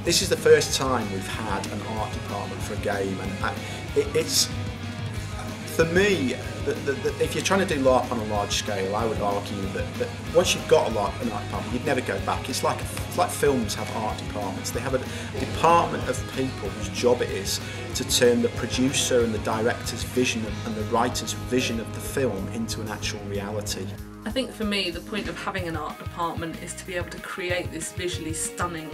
This is the first time we've had an art department for a game, and it's, for me, if you're trying to do LARP on a large scale, I would argue that once you've got an art department, you'd never go back. It's like films have art departments. They have a department of people whose job it is to turn the producer and the director's vision and the writer's vision of the film into an actual reality. I think for me, the point of having an art department is to be able to create this visually stunning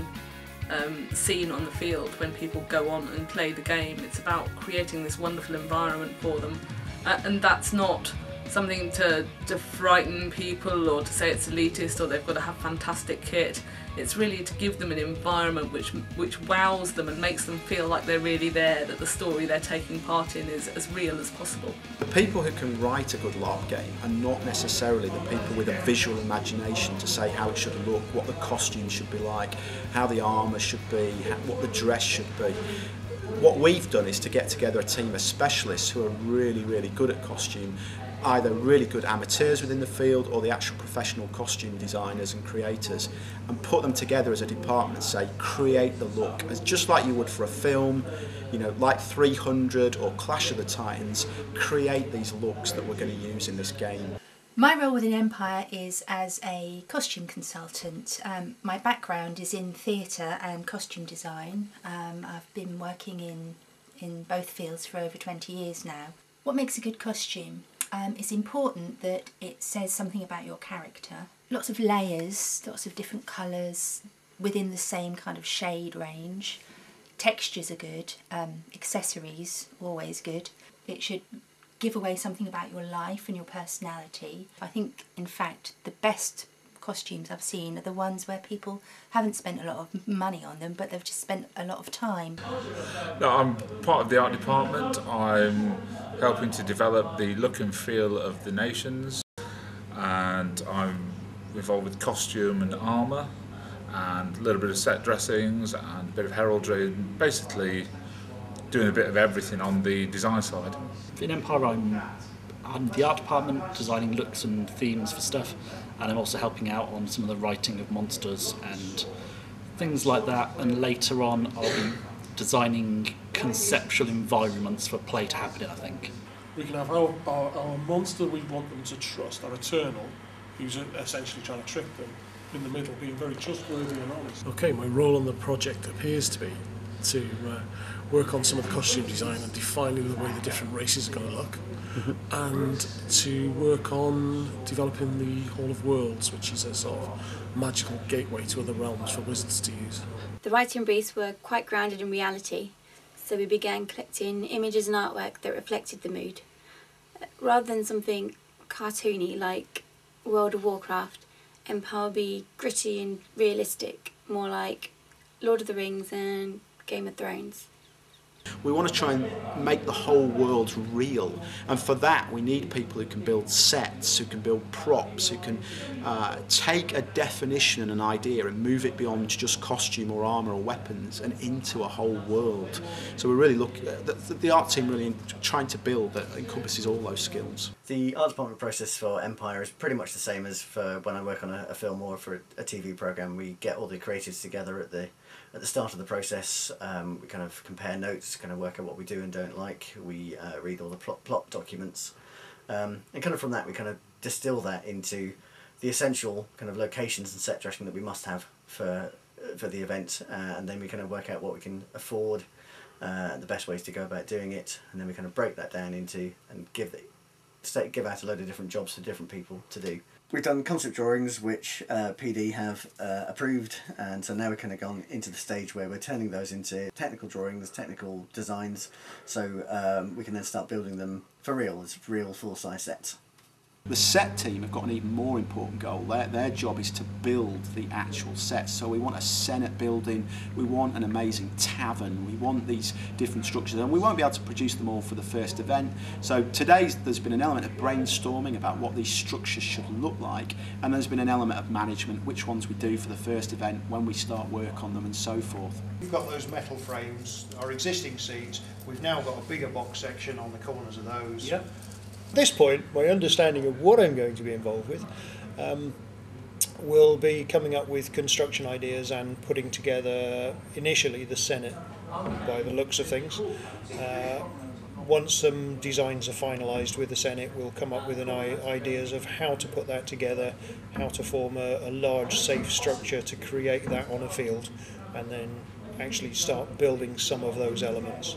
scene on the field when people go on and play the game. It's about creating this wonderful environment for them, and that's not something to frighten people or to say it's elitist or they've got to have fantastic kit. It's really to give them an environment which wows them and makes them feel like they're really there, that the story they're taking part in is as real as possible. The people who can write a good LARP game are not necessarily the people with a visual imagination to say how it should look, what the costume should be like, how the armour should be, what the dress should be. What we've done is to get together a team of specialists who are really, really good at costume, either really good amateurs within the field or the actual professional costume designers and creators, and put them together as a department and say, create the look, as just like you would for a film, you know, like 300 or Clash of the Titans, create these looks that we're going to use in this game. My role within Empire is as a costume consultant. My background is in theatre and costume design. I've been working in both fields for over 20 years now. What makes a good costume? It's important that it says something about your character. Lots of layers, lots of different colours within the same kind of shade range. Textures are good, accessories always good. It should give away something about your life and your personality. I think, in fact, the best costumes I've seen are the ones where people haven't spent a lot of money on them, but they've just spent a lot of time. No, I'm part of the art department. I'm helping to develop the look and feel of the nations, and I'm involved with costume and armour and a little bit of set dressings and a bit of heraldry, and basically doing a bit of everything on the design side. In Empire I'm the art department, designing looks and themes for stuff, and I'm also helping out on some of the writing of monsters and things like that, and later on I'll be designing conceptual environments for play to happen in, I think. We can have our monster we want them to trust, our Eternal, who's essentially trying to trick them, in the middle, being very trustworthy and honest. Okay, my role on the project appears to be to work on some of the costume design and defining the way the different races are going to look, and to work on developing the Hall of Worlds, which is a sort of magical gateway to other realms for wizards to use. The writing briefs were quite grounded in reality, so we began collecting images and artwork that reflected the mood. Rather than something cartoony like World of Warcraft, Empire will be gritty and realistic, more like Lord of the Rings and Game of Thrones. We want to try and make the whole world real, and for that we need people who can build sets, who can build props, who can take a definition and an idea and move it beyond just costume or armour or weapons and into a whole world. So we're really looking at the art team really trying to build that encompasses all those skills. The art department process for Empire is pretty much the same as for when I work on a film or for a TV programme. We get all the creatives together at the start of the process. We kind of compare notes, kind of work out what we do and don't like. We read all the plot documents, and kind of from that we kind of distill that into the essential kind of locations and set dressing that we must have for the event, and then we kind of work out what we can afford, the best ways to go about doing it, and then we kind of break that down into and give out a load of different jobs for different people to do. We've done concept drawings which PD have approved, and so now we're kind of gone into the stage where we're turning those into technical drawings, technical designs, so we can then start building them for real, as real full-size sets. The set team have got an even more important goal. Their job is to build the actual sets. So we want a Senate building, we want an amazing tavern, we want these different structures, and we won't be able to produce them all for the first event. So today there's been an element of brainstorming about what these structures should look like, and there's been an element of management, which ones we do for the first event, when we start work on them, and so forth. We've got those metal frames, our existing seats, we've now got a bigger box section on the corners of those. Yep. At this point, my understanding of what I'm going to be involved with we'll be coming up with construction ideas and putting together initially the Senate by the looks of things. Once some designs are finalised with the Senate, we'll come up with ideas of how to put that together, how to form a large safe structure to create that on a field, and then actually start building some of those elements.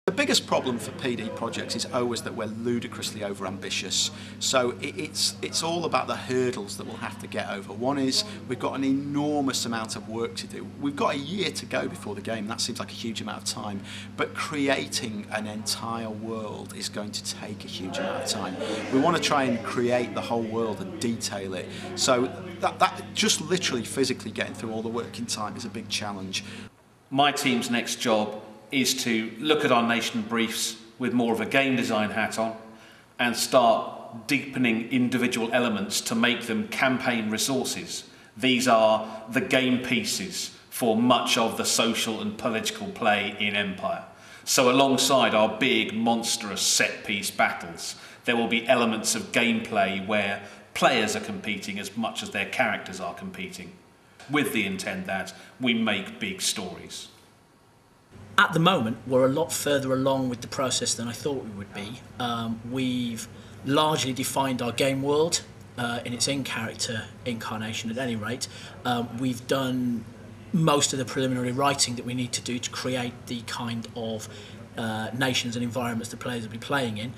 The biggest problem for PD projects is always that we're ludicrously overambitious. So it's all about the hurdles that we'll have to get over. One is we've got an enormous amount of work to do. We've got a year to go before the game. That seems like a huge amount of time. But creating an entire world is going to take a huge amount of time. We want to try and create the whole world and detail it. So that just literally physically getting through all the work in time is a big challenge. My team's next job is to look at our nation briefs with more of a game design hat on and start deepening individual elements to make them campaign resources. These are the game pieces for much of the social and political play in Empire. So alongside our big, monstrous set-piece battles, there will be elements of gameplay where players are competing as much as their characters are competing, with the intent that we make big stories. At the moment, we're a lot further along with the process than I thought we would be. We've largely defined our game world in its in-character incarnation at any rate. We've done most of the preliminary writing that we need to do to create the kind of nations and environments the players will be playing in.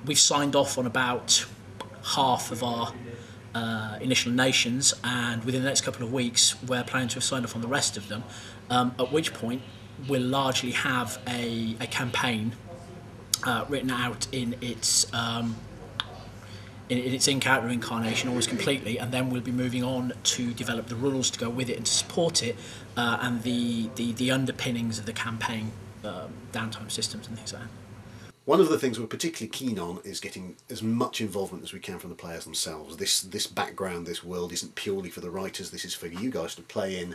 We've signed off on about half of our initial nations, and within the next couple of weeks we're planning to have signed off on the rest of them, at which point we'll largely have a campaign written out in its in-character incarnation almost completely, and then we'll be moving on to develop the rules to go with it and to support it, and the underpinnings of the campaign, downtime systems and things like that. One of the things we're particularly keen on is getting as much involvement as we can from the players themselves. This background, this world isn't purely for the writers, this is for you guys to play in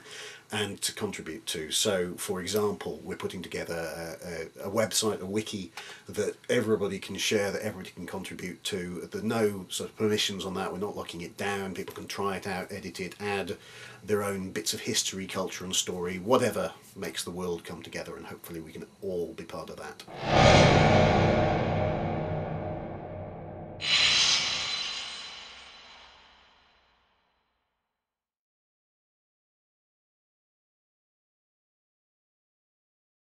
and to contribute to. So, for example, we're putting together a website, a wiki, that everybody can share, that everybody can contribute to. There's no sort of permissions on that, we're not locking it down, people can try it out, edit it, add their own bits of history, culture and story, whatever makes the world come together, and hopefully we can all be part of that.